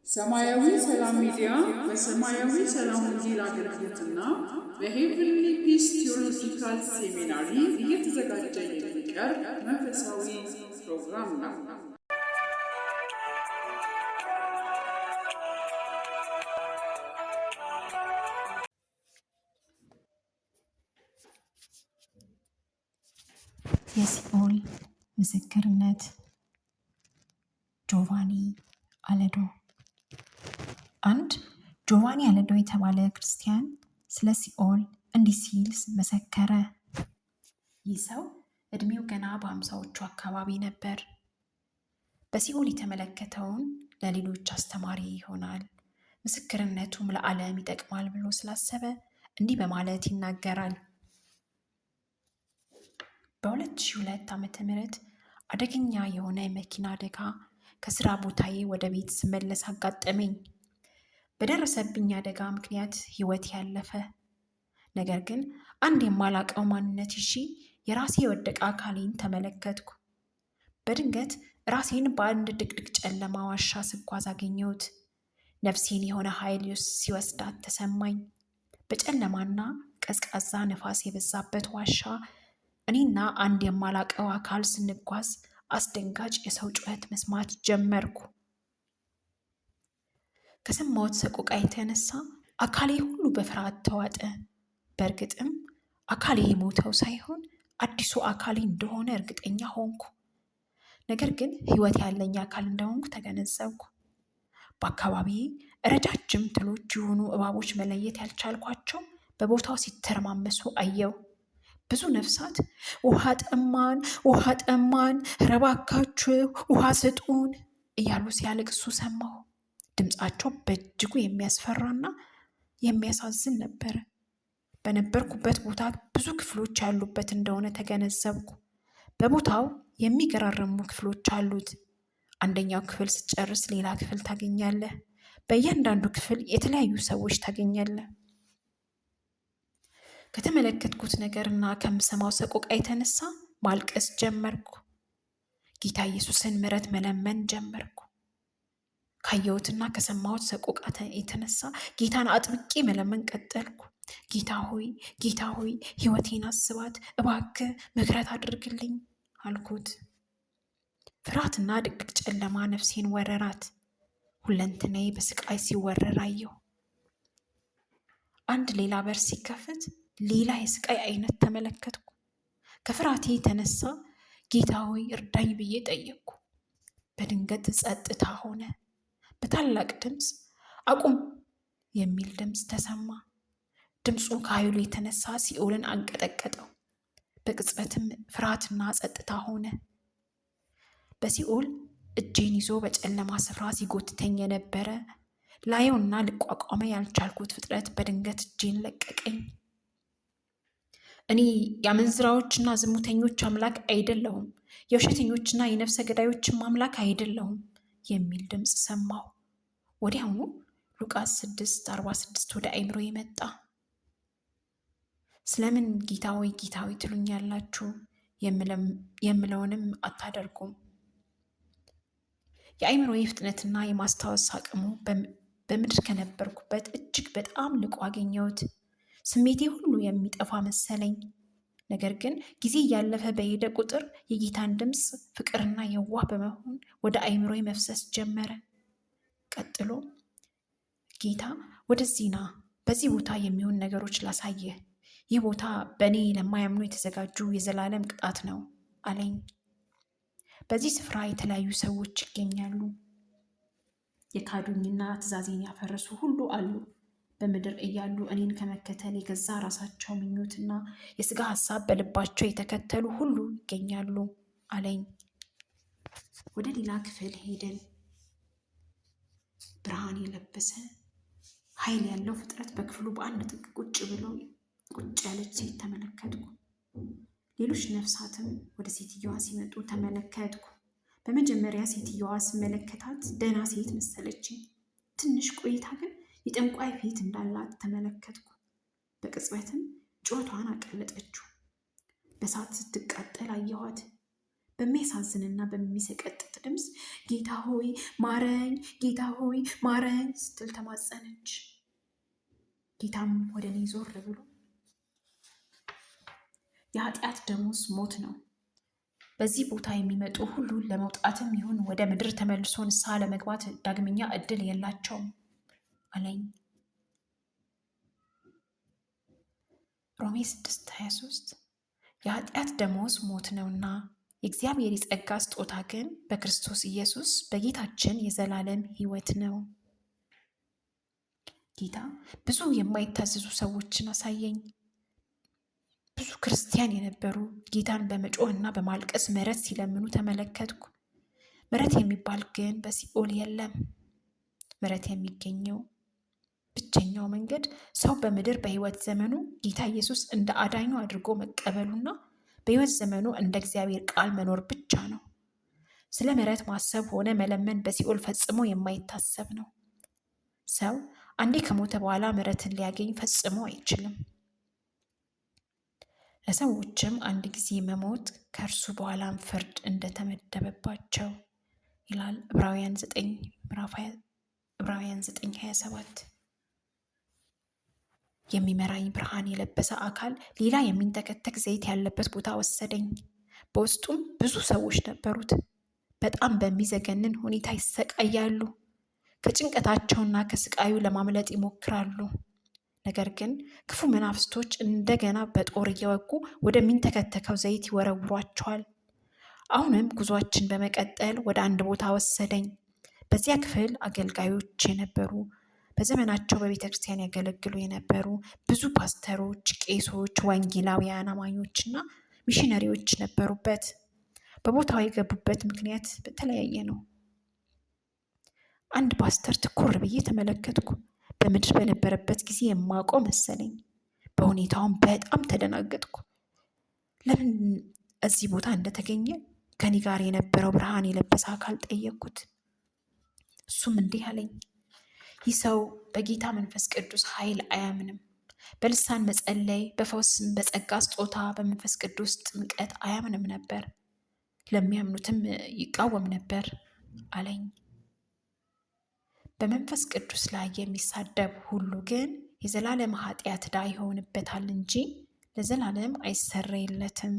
ሰማያዊ ሰላም ሚዲያ በሰማያዊ ሰላም ወንጌል አገልግሎትና በሄቨንሊ ፒስ ቴዎሎጂካል ሴሚናሪ እየተዘጋጀ የሚቀርብ መንፈሳዊ ፕሮግራም ነው። የሲኦል ምስክርነት ጆቫኒ አለዶ። አንድ ጆቫኒ አለዶ የተባለ ክርስቲያን ስለ ሲኦል እንዲህ ሲል መሰከረ። ይህ ሰው እድሜው ገና በ50ዎቹ አካባቢ ነበር። በሲኦል የተመለከተውን ለሌሎች አስተማሪ ይሆናል፣ ምስክርነቱም ለዓለም ይጠቅማል ብሎ ስላሰበ እንዲህ በማለት ይናገራል። በ2002 ዓ.ም አደገኛ የሆነ የመኪና አደጋ ከስራ ቦታዬ ወደ ቤት ስመለስ አጋጠመኝ። በደረሰብኝ አደጋ ምክንያት ህይወት ያለፈ፣ ነገር ግን አንድ የማላቀው ማንነት ይዤ የራሴ የወደቀ አካሌን ተመለከትኩ። በድንገት ራሴን በአንድ ድቅድቅ ጨለማ ዋሻ ስጓዝ አገኘሁት። ነፍሴን የሆነ ኃይል ሲወስዳት ተሰማኝ። በጨለማና ቀዝቃዛ ነፋስ የበዛበት ዋሻ እኔና አንድ የማላቀው አካል ስንጓዝ አስደንጋጭ የሰው ጩኸት መስማት ጀመርኩ። ከሰማሁት ሰቆቃ የተነሳ አካሌ ሁሉ በፍርሃት ተዋጠ። በእርግጥም አካሌ የሞተው ሳይሆን አዲሱ አካሌ እንደሆነ እርግጠኛ ሆንኩ። ነገር ግን ህይወት ያለኝ አካል እንደሆንኩ ተገነዘብኩ። በአካባቢዬ ረጃጅም ትሎች የሆኑ እባቦች መለየት ያልቻልኳቸው በቦታው ሲተረማመሱ አየው። ብዙ ነፍሳት ውሃ ጠማን፣ ውሃ ጠማን፣ ኧረ እባካችሁ ውሃ ስጡን እያሉ ሲያለቅሱ ሰማሁ። ድምፃቸው በእጅጉ የሚያስፈራና የሚያሳዝን ነበረ። በነበርኩበት ቦታ ብዙ ክፍሎች ያሉበት እንደሆነ ተገነዘብኩ። በቦታው የሚገራርሙ ክፍሎች አሉት። አንደኛው ክፍል ስትጨርስ ሌላ ክፍል ታገኛለህ። በእያንዳንዱ ክፍል የተለያዩ ሰዎች ታገኛለህ። ከተመለከትኩት ነገርና ከምሰማው ሰቆቃ የተነሳ ማልቀስ ጀመርኩ። ጌታ ኢየሱስን ምሕረት መለመን ጀመርኩ። ካየሁትና ከሰማሁት ሰቆቃ የተነሳ ጌታን አጥብቄ መለመን ቀጠልኩ። ጌታ ሆይ ሕይወቴን አስባት፣ እባክህ ምሕረት አድርግልኝ አልኩት። ፍርሃትና ድቅድቅ ጨለማ ነፍሴን ወረራት። ሁለንተናዬ በስቃይ ሲወረር አየሁ። አንድ ሌላ በር ሲከፈት ሌላ የስቃይ አይነት ተመለከትኩ። ከፍርሃቴ የተነሳ ጌታ ሆይ እርዳኝ ብዬ ጠየቅኩ። በድንገት ጸጥታ ሆነ። በታላቅ ድምፅ አቁም የሚል ድምፅ ተሰማ። ድምፁ ከኃይሉ የተነሳ ሲኦልን አንቀጠቀጠው። በቅጽበትም ፍርሃትና ጸጥታ ሆነ። በሲኦል እጄን ይዞ በጨለማ ስፍራ ሲጎትተኝ የነበረ ላየውና ልቋቋመ ያልቻልኩት ፍጥረት በድንገት እጄን ለቀቀኝ። እኔ የአመንዝራዎችና ዝሙተኞች አምላክ አይደለሁም፣ የውሸተኞችና የነፍሰ ገዳዮችም አምላክ አይደለሁም የሚል ድምፅ ሰማሁ። ወዲያውኑ ሉቃስ 6:46 ወደ አእምሮዬ መጣ። ስለምን ጌታ ሆይ ትሉኛላችሁ? የምለውንም አታደርጉም። የአእምሮዬ ፍጥነትና የማስታወስ አቅሙ በምድር ከነበርኩበት እጅግ በጣም ልቆ አገኘሁት። ስሜቴ ሁሉ የሚጠፋ መሰለኝ። ነገር ግን ጊዜ እያለፈ በሄደ ቁጥር የጌታን ድምፅ ፍቅርና የዋህ በመሆን ወደ አእምሮዬ መፍሰስ ጀመረ። ቀጥሎ ጌታ ወደዚህ ና፣ በዚህ ቦታ የሚሆን ነገሮች ላሳየህ፣ ይህ ቦታ በእኔ ለማያምኑ የተዘጋጁ የዘላለም ቅጣት ነው አለኝ። በዚህ ስፍራ የተለያዩ ሰዎች ይገኛሉ። የካዱኝና ትእዛዜን ያፈረሱ ሁሉ አሉ። በምድር እያሉ እኔን ከመከተል የገዛ ራሳቸው ምኞትና የስጋ ሀሳብ በልባቸው የተከተሉ ሁሉ ይገኛሉ አለኝ። ወደ ሌላ ክፍል ሄድን። ብርሃን የለበሰ ኃይል ያለው ፍጥረት በክፍሉ በአንድ ጥግ ቁጭ ያለች ሴት ተመለከትኩ። ሌሎች ነፍሳትም ወደ ሴትየዋ ሲመጡ ተመለከትኩ። በመጀመሪያ ሴትየዋ ስመለከታት ደህና ሴት መሰለችኝ። ትንሽ ቆይታ ግን የጠንቋይ ፊት እንዳላት ተመለከትኩ። በቅጽበትም ጩኸቷን አቀለጠችው። በእሳት ስትቃጠል አየኋት። በሚያሳዝንና በሚሰቀጥጥ ድምፅ ጌታ ሆይ ማረኝ፣ ጌታ ሆይ ማረኝ ስትል ተማጸነች። ጌታም ወደ እኔ ዞር ብሎ የኃጢአት ደሞዝ ሞት ነው፣ በዚህ ቦታ የሚመጡ ሁሉ ለመውጣትም ይሁን ወደ ምድር ተመልሶ ንስሐ ለመግባት ዳግመኛ እድል የላቸውም አለኝ። ሮሜ 6:23 የኃጢአት ደሞዝ ሞት ነውና የእግዚአብሔር የጸጋ ስጦታ ግን በክርስቶስ ኢየሱስ በጌታችን የዘላለም ሕይወት ነው። ጌታ ብዙ የማይታዘዙ ሰዎችን አሳየኝ። ብዙ ክርስቲያን የነበሩ ጌታን በመጮህ እና በማልቀስ ምሕረት ሲለምኑ ተመለከትኩ። ምሕረት የሚባል ግን በሲኦል የለም። ምሕረት የሚገኘው ብቸኛው መንገድ ሰው በምድር በሕይወት ዘመኑ ጌታ ኢየሱስ እንደ አዳኙ አድርጎ መቀበሉና በሕይወት ዘመኑ እንደ እግዚአብሔር ቃል መኖር ብቻ ነው። ስለ ምሕረት ማሰብ ሆነ መለመን በሲኦል ፈጽሞ የማይታሰብ ነው። ሰው አንዴ ከሞተ በኋላ ምሕረትን ሊያገኝ ፈጽሞ አይችልም። ለሰዎችም አንድ ጊዜ መሞት ከእርሱ በኋላም ፍርድ እንደተመደበባቸው ይላል ዕብራውያን 9:27። የሚመራኝ ብርሃን የለበሰ አካል ሌላ የሚንተከተክ ዘይት ያለበት ቦታ ወሰደኝ። በውስጡም ብዙ ሰዎች ነበሩት። በጣም በሚዘገንን ሁኔታ ይሰቃያሉ። ከጭንቀታቸውና ከስቃዩ ለማምለጥ ይሞክራሉ። ነገር ግን ክፉ መናፍስቶች እንደገና በጦር እየወጉ ወደሚንተከተከው ዘይት ይወረውሯቸዋል። አሁንም ጉዟችን በመቀጠል ወደ አንድ ቦታ ወሰደኝ። በዚያ ክፍል አገልጋዮች የነበሩ፣ በዘመናቸው በቤተ ክርስቲያን ያገለግሉ የነበሩ ብዙ ፓስተሮች፣ ቄሶች፣ ወንጌላውያን አማኞችና ሚሽነሪዎች ነበሩበት። በቦታው የገቡበት ምክንያት በተለያየ ነው። አንድ ፓስተር ትኩር ብዬ ተመለከትኩ። በምድር በነበረበት ጊዜ የማውቀው መሰለኝ። በሁኔታውም በጣም ተደናገጥኩ። ለምን እዚህ ቦታ እንደተገኘ ከኔ ጋር የነበረው ብርሃን የለበሰ አካል ጠየቅኩት። እሱም እንዲህ አለኝ፣ ይህ ሰው በጌታ መንፈስ ቅዱስ ኃይል አያምንም። በልሳን መጸለይ፣ በፈውስም፣ በጸጋ ስጦታ፣ በመንፈስ ቅዱስ ጥምቀት አያምንም ነበር። ለሚያምኑትም ይቃወም ነበር አለኝ። በመንፈስ ቅዱስ ላይ የሚሳደብ ሁሉ ግን የዘላለም ኃጢአት ዕዳ ይሆንበታል እንጂ ለዘላለም አይሰረይለትም።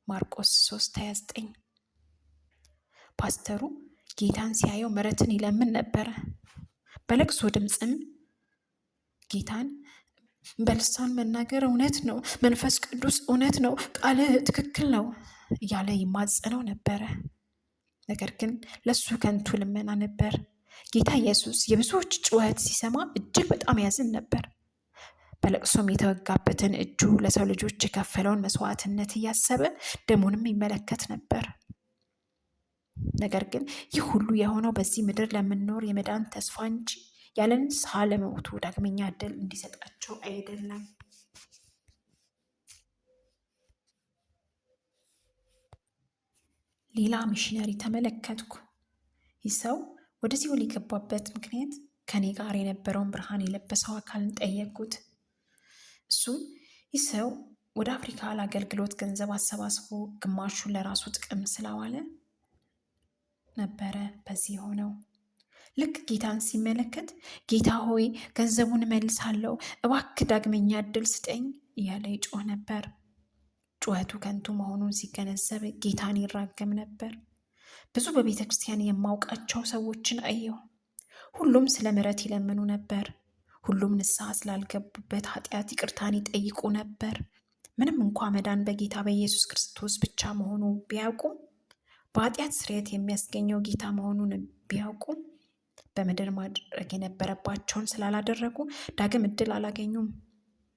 ማርቆስ 3:29። ፓስተሩ ጌታን ሲያየው ምሕረትን ይለምን ነበረ። በለቅሶ ድምፅም ጌታን በልሳን መናገር እውነት ነው፣ መንፈስ ቅዱስ እውነት ነው፣ ቃልህ ትክክል ነው እያለ ይማጸነው ነበረ። ነገር ግን ለሱ ከንቱ ልመና ነበር። ጌታ ኢየሱስ የብዙዎች ጩኸት ሲሰማ እጅግ በጣም ያዝን ነበር። በለቅሶም የተወጋበትን እጁ ለሰው ልጆች የከፈለውን መስዋዕትነት እያሰበ ደሙንም ይመለከት ነበር። ነገር ግን ይህ ሁሉ የሆነው በዚህ ምድር ለምንኖር የመዳን ተስፋ እንጂ ያለ ንስሐ ለሞቱ ዳግመኛ ዕድል እንዲሰጣቸው አይደለም። ሌላ ሚሽነሪ ተመለከትኩ። ይህ ሰው ወደ ሲኦል የገባበት ምክንያት ከኔ ጋር የነበረውን ብርሃን የለበሰው አካልን ጠየቅኩት። እሱም ይህ ሰው ወደ አፍሪካ ለአገልግሎት ገንዘብ አሰባስቦ ግማሹን ለራሱ ጥቅም ስላዋለ ነበረ በዚህ ሆነው። ልክ ጌታን ሲመለከት ጌታ ሆይ ገንዘቡን እመልሳለሁ፣ እባክህ ዳግመኛ ዕድል ስጠኝ እያለ ይጮህ ነበር። ጩኸቱ ከንቱ መሆኑን ሲገነዘብ ጌታን ይራገም ነበር። ብዙ በቤተ ክርስቲያን የማውቃቸው ሰዎችን አየሁ። ሁሉም ስለ ምሕረት ይለምኑ ነበር። ሁሉም ንስሐ ስላልገቡበት ኃጢአት ይቅርታን ይጠይቁ ነበር። ምንም እንኳ መዳን በጌታ በኢየሱስ ክርስቶስ ብቻ መሆኑ ቢያውቁም፣ በኃጢአት ስርየት የሚያስገኘው ጌታ መሆኑን ቢያውቁም፣ በምድር ማድረግ የነበረባቸውን ስላላደረጉ ዳግም ዕድል አላገኙም።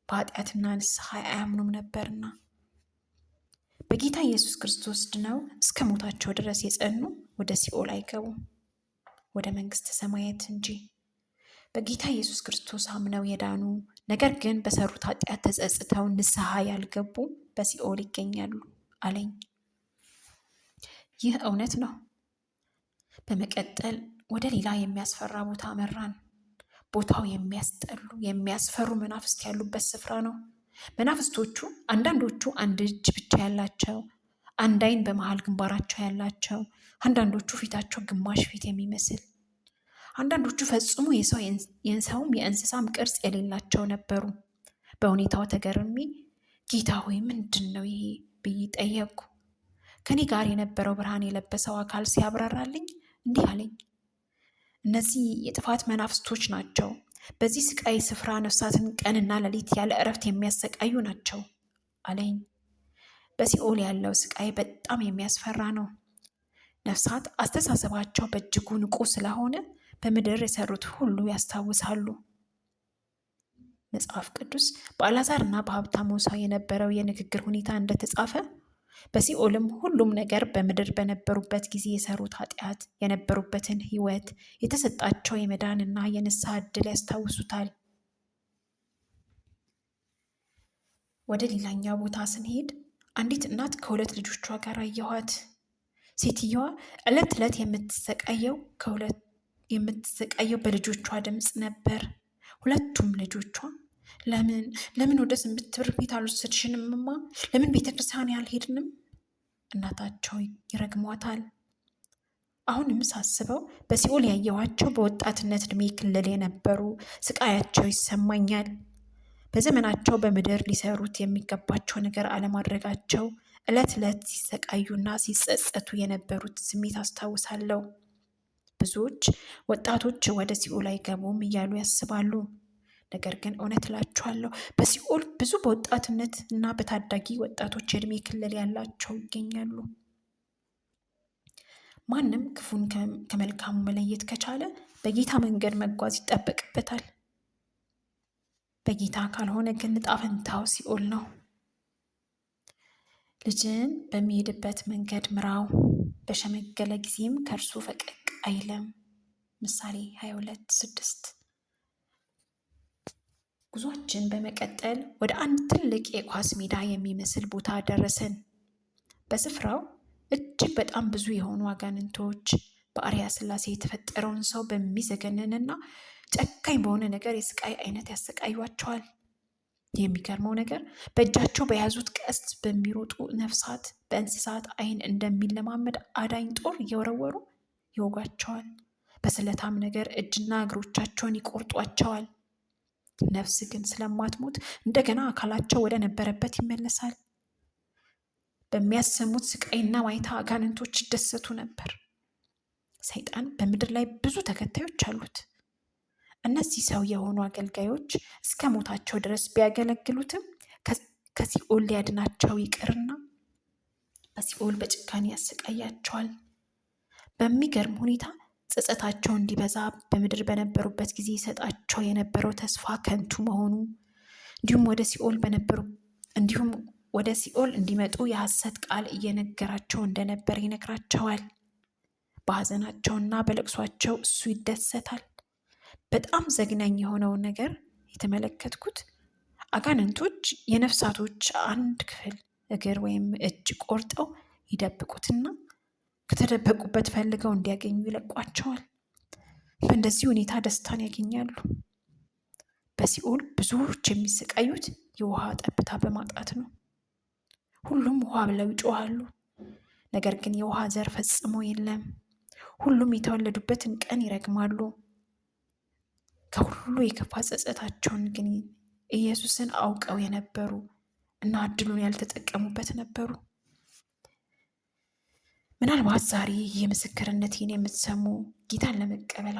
በኃጢአትና ንስሐ አያምኑም ነበርና። በጌታ ኢየሱስ ክርስቶስ ድነው እስከ ሞታቸው ድረስ የጸኑ ወደ ሲኦል አይገቡም፣ ወደ መንግሥተ ሰማያት እንጂ። በጌታ ኢየሱስ ክርስቶስ አምነው የዳኑ ነገር ግን በሰሩት ኃጢአት ተጸጽተው ንስሐ ያልገቡ በሲኦል ይገኛሉ አለኝ። ይህ እውነት ነው። በመቀጠል ወደ ሌላ የሚያስፈራ ቦታ መራን። ቦታው የሚያስጠሉ የሚያስፈሩ መናፍስት ያሉበት ስፍራ ነው። መናፍስቶቹ አንዳንዶቹ አንድ እጅ ብቻ ያላቸው፣ አንድ ዓይን በመሃል ግንባራቸው ያላቸው፣ አንዳንዶቹ ፊታቸው ግማሽ ፊት የሚመስል፣ አንዳንዶቹ ፈጽሞ የሰውም የእንስሳም ቅርጽ የሌላቸው ነበሩ። በሁኔታው ተገርሜ ጌታ ሆይ ምንድን ነው ይሄ ብዬ ጠየቅኩ። ከኔ ጋር የነበረው ብርሃን የለበሰው አካል ሲያብራራልኝ እንዲህ አለኝ፣ እነዚህ የጥፋት መናፍስቶች ናቸው። በዚህ ስቃይ ስፍራ ነፍሳትን ቀንና ሌሊት ያለ እረፍት የሚያሰቃዩ ናቸው አለኝ። በሲኦል ያለው ስቃይ በጣም የሚያስፈራ ነው። ነፍሳት አስተሳሰባቸው በእጅጉ ንቁ ስለሆነ በምድር የሰሩት ሁሉ ያስታውሳሉ። መጽሐፍ ቅዱስ በአልዓዛር እና በሀብታሙ ሰው የነበረው የንግግር ሁኔታ እንደተጻፈ በሲኦልም ሁሉም ነገር በምድር በነበሩበት ጊዜ የሰሩት ኃጢአት፣ የነበሩበትን ሕይወት፣ የተሰጣቸው የመዳንና የንስሐ ዕድል ያስታውሱታል። ወደ ሌላኛው ቦታ ስንሄድ አንዲት እናት ከሁለት ልጆቿ ጋር አየኋት። ሴትየዋ ዕለት ዕለት የምትሰቃየው በልጆቿ ድምፅ ነበር። ሁለቱም ልጆቿ ለምን ወደ ሰንበት ትምህርት ቤት አልወሰድሽንም እማ? ለምን ቤተክርስቲያን ያልሄድንም? እናታቸው ይረግሟታል። አሁንም ሳስበው በሲኦል ያየኋቸው በወጣትነት ዕድሜ ክልል የነበሩ ስቃያቸው ይሰማኛል። በዘመናቸው በምድር ሊሰሩት የሚገባቸው ነገር አለማድረጋቸው ዕለት ዕለት ሲሰቃዩና ሲጸጸቱ የነበሩት ስሜት አስታውሳለሁ። ብዙዎች ወጣቶች ወደ ሲኦል አይገቡም እያሉ ያስባሉ። ነገር ግን እውነት እላችኋለሁ በሲኦል ብዙ በወጣትነት እና በታዳጊ ወጣቶች የዕድሜ ክልል ያላቸው ይገኛሉ። ማንም ክፉን ከመልካሙ መለየት ከቻለ በጌታ መንገድ መጓዝ ይጠበቅበታል። በጌታ ካልሆነ ግን ዕጣ ፈንታው ሲኦል ነው። ልጅን በሚሄድበት መንገድ ምራው፣ በሸመገለ ጊዜም ከእርሱ ፈቀቅ አይልም። ምሳሌ 22:6። ጉዟችን በመቀጠል ወደ አንድ ትልቅ የኳስ ሜዳ የሚመስል ቦታ ደረስን። በስፍራው እጅግ በጣም ብዙ የሆኑ አጋንንቶች በአርያ ሥላሴ የተፈጠረውን ሰው በሚዘገንንና ጨካኝ በሆነ ነገር የስቃይ አይነት ያሰቃዩቸዋል። የሚገርመው ነገር በእጃቸው በያዙት ቀስት በሚሮጡ ነፍሳት በእንስሳት ዓይን እንደሚለማመድ አዳኝ ጦር እየወረወሩ ይወጓቸዋል። በስለታም ነገር እጅና እግሮቻቸውን ይቆርጧቸዋል። ነፍስ ግን ስለማትሞት እንደገና አካላቸው ወደ ነበረበት ይመለሳል። በሚያሰሙት ስቃይና ዋይታ አጋንንቶች ይደሰቱ ነበር። ሰይጣን በምድር ላይ ብዙ ተከታዮች አሉት። እነዚህ ሰው የሆኑ አገልጋዮች እስከ ሞታቸው ድረስ ቢያገለግሉትም ከሲኦል ሊያድናቸው ይቅርና በሲኦል በጭካኔ ያሰቃያቸዋል። በሚገርም ሁኔታ ጸጸታቸው እንዲበዛ በምድር በነበሩበት ጊዜ ይሰጣቸው የነበረው ተስፋ ከንቱ መሆኑ እንዲሁም ወደ ሲኦል እንዲመጡ የሐሰት ቃል እየነገራቸው እንደነበር ይነግራቸዋል። በሐዘናቸውና በለቅሷቸው እሱ ይደሰታል። በጣም ዘግናኝ የሆነውን ነገር የተመለከትኩት አጋንንቶች የነፍሳቶች አንድ ክፍል እግር ወይም እጅ ቆርጠው ይደብቁትና ከተደበቁበት ፈልገው እንዲያገኙ ይለቋቸዋል። በእንደዚህ ሁኔታ ደስታን ያገኛሉ። በሲኦል ብዙዎች የሚሰቃዩት የውሃ ጠብታ በማጣት ነው። ሁሉም ውሃ ብለው ይጮሃሉ። ነገር ግን የውሃ ዘር ፈጽሞ የለም። ሁሉም የተወለዱበትን ቀን ይረግማሉ። ከሁሉ የከፋ ጸጸታቸውን ግን ኢየሱስን አውቀው የነበሩ እና እድሉን ያልተጠቀሙበት ነበሩ። ምናልባት ዛሬ የምስክርነቴን የምትሰሙ ጌታን ለመቀበል